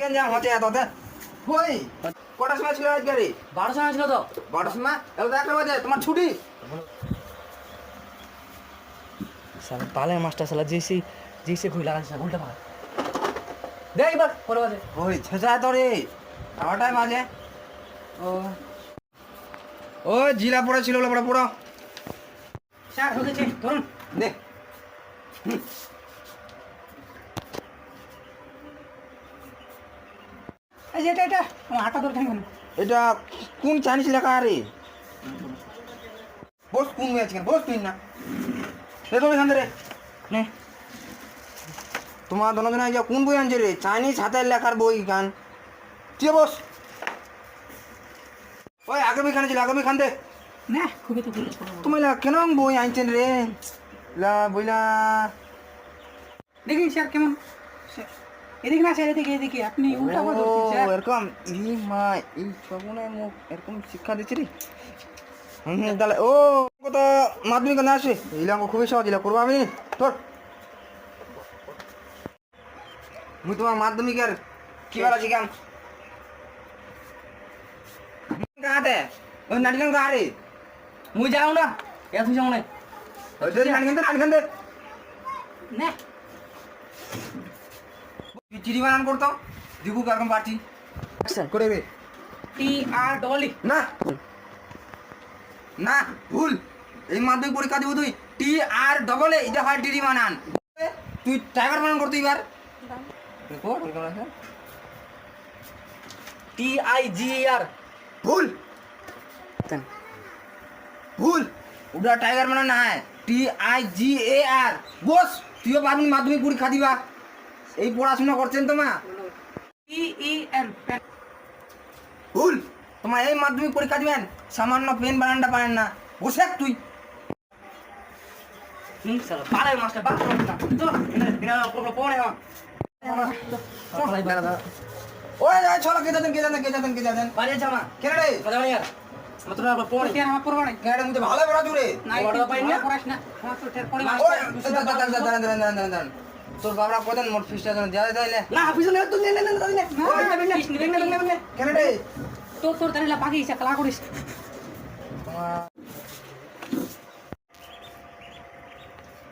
কেন যা হতে এত ওই কটার সময় ছিল আজকে রে? 12 সময় ছিল তো। 12টার সময়? তাহলে তো 1টা বাজে, তোমার ছুটি। সালা পালের মাছটা সালা যেসে খুই লাগাচ্ছে উল্টা ভাগ দেখ এবার পরে বাজে ওই ছেঁচায় তো রে, 9টায় বাজে। ও জিলা পড়েছিল বলে পড়ো স্যার ঢুকেছে ধরুন দে। এই যে এটা আমার হাঁটা ধরে কেন এটা কোন চাইনিজ লেখা রে? বস কোন বই আছে? বস তুই না রে, তুমি এখান রে নে তোমার দোনো দিন কোন বই আনছে রে? চাইনিজ হাতের লেখার বই গান। তুই বস। ওই আগে বই খানে ছিল, আগে বই খান দে। না খুবই তো ভুল তুমি কেন বই আনছেন রে? বইলা দেখি স্যার কেমন এদিকে না স্যার এদিকে আপনি উল্টা করে ধরছেন স্যার এরকম মা এই সগুনে মুখ এরকম শিক্ষা দিচ্ছে রে। তাহলে ও কত মাধ্যমিক না আসে ইলাম খুবই সহজ ইলা করবো আমি তোর। মুই তোমার মাধ্যমিকের কি বলা জিগাম কাহাতে ওই নাটকেন কাহা রে? মুই যাও না এ তুই যাও না ওই তো নাটকেন দে না চিঠি বানান করতো দিবু এরকম পার্টি করে রে। TR না না ভুল, এই মাধ্যমিক পরীক্ষা দিব তুই TR এটা হয় ডিডি বানান। তুই টাইগার বানান করতো এবার TIGER ভুল ভুল, ওটা টাইগার বানান না হয় TIGAR। বস তুইও পারবি মাধ্যমিক পরীক্ষা দিবা, এই পড়াশোনা করছেন তোমার। PEN ভুল, তোমার এই মাধ্যমিক পরীক্ষা দিবেন সামান্য পেন বানানটা পারেন না। বসে তুই স্যার পাড়ায় মাস্টার বাস না তো এটা পড়ে ওই চলো কে যাতেন বাড়ি জামা কেন রে? কথা বলি আর মাত্র আবার পড়ে কেন আমার পড়বা না কেন মুঝে ভালো পড়া জুড়ে না এটা পাই না পড়াস না মাত্র ঠের পড়ে ওই দাঁড়ান তোর বাবরা কোদেন মোট ফিসটা যেন যা যাইলে না পিছনে তুই নে কেন রে? তোর তাহলে বাকি ইচ্ছা কলা করিস তোমার